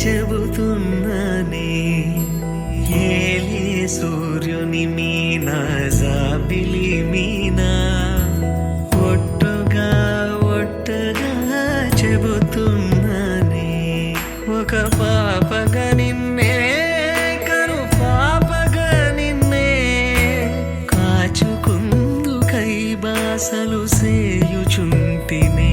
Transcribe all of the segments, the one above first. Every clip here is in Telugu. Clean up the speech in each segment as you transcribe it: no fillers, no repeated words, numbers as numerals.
చెబుతున్నానే ఏలే సూర్యుని మీనా జాబిలి మీనా ఒట్టుగా చెబుతున్నానే ఒక పాపగా నిన్నే కను పాపగా నిన్నే కాచుకుందు కై బాసలు సేయుచుంటినే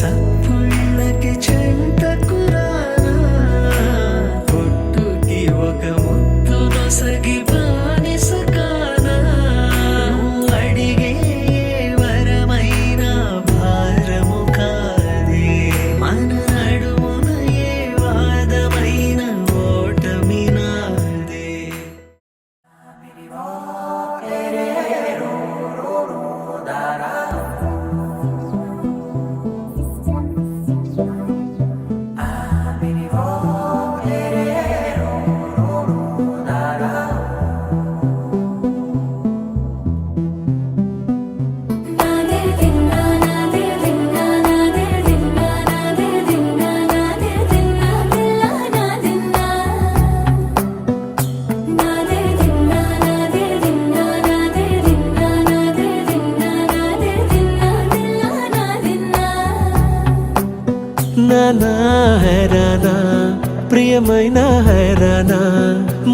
చప్పుళ్ళకి చెంతకురానా పొట్టుకి ఒక ముద్దు నొసగి బానిస కానా అడిగే వరమైన భారము కాదే మన నడుమున ఏ వాదమైన ఓటమి నాదే నానా హైరానా ప్రియమైన హైరానా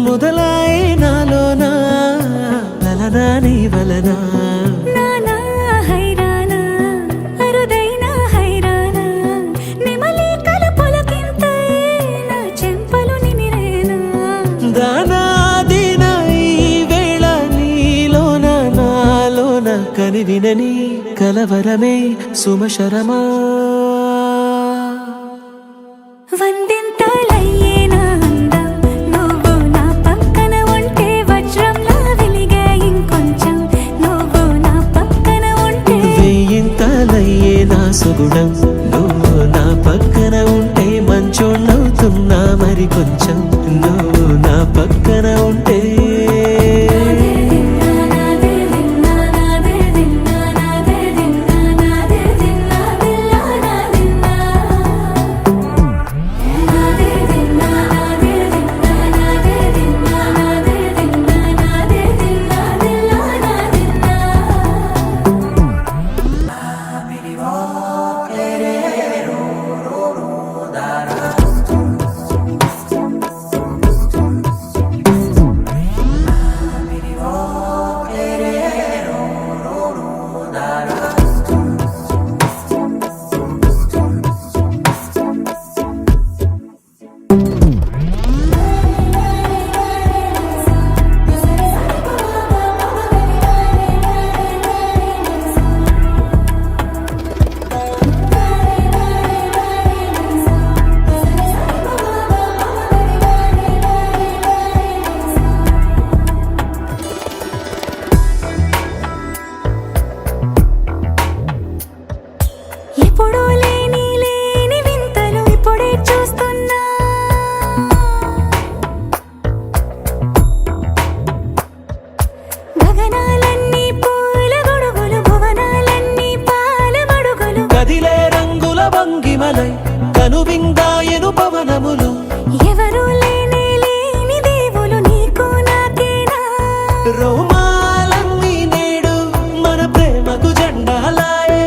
మొదలాయి నాలోనా లలనా నీ వలనా నానా హైరానా అరుదైన హైరానా నెమలి కలుపులకింతై నా చెంపలు నిమిరేనా దానా దినా ఈ వేళ నీలోన నాలోన కనివినని కలవరమే సుమశరమా వందింతలయ్యేనా అందం నువ్వు నా పక్కన ఉంటే వజ్రంలా వెలిగే ఇంకొంచెం నువ్వు నా పక్కన ఉంటే వెయ్యింతలయ్యే నా సుగుణం నువ్వు నా పక్కన ఉంటే మంచోళ్ళవుతున్నా మరి కొంచెం నువ్వు నా పక్కన ఉంటే ఎప్పుడూ లేని వింతలు ఇప్పుడే చూస్తున్నా గగనాలన్నీ పూల గొడుగులు భువనాలన్నీ పాల గొడుగులు కదిలే రంగుల భంగిమలై కనువిందాయను పవనములు ఎవరూ లేని దేవులు నీకు నాకేనా రోమాలన్నీ నేడు మన ప్రేమకు జెండాలాయే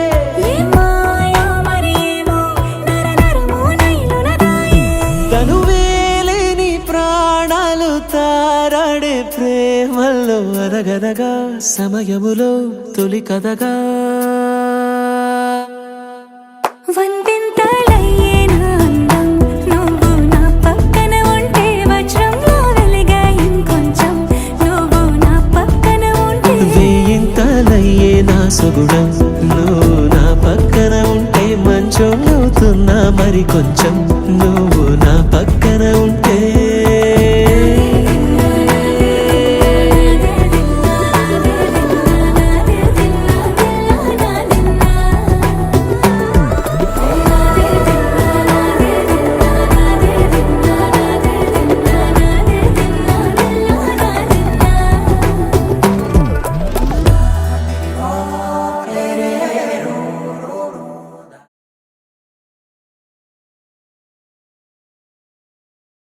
తనువేలేని ప్రాణాలు తారాడే ప్రేమల్లో అనగనగా సమయములో తొలి కథగా వందింతలయ్యేనా అందం నువ్వు నా పక్కన ఉంటే వజ్రంలా వెలిగే ఇంకొంచెం నువ్వు నా పక్కన ఉంటే వెయ్యింతలయ్యే నా సుగుణం నువ్వు నా పక్కన ఉంటే మంచోళ్ళవుతున్నా మరి కొంచెం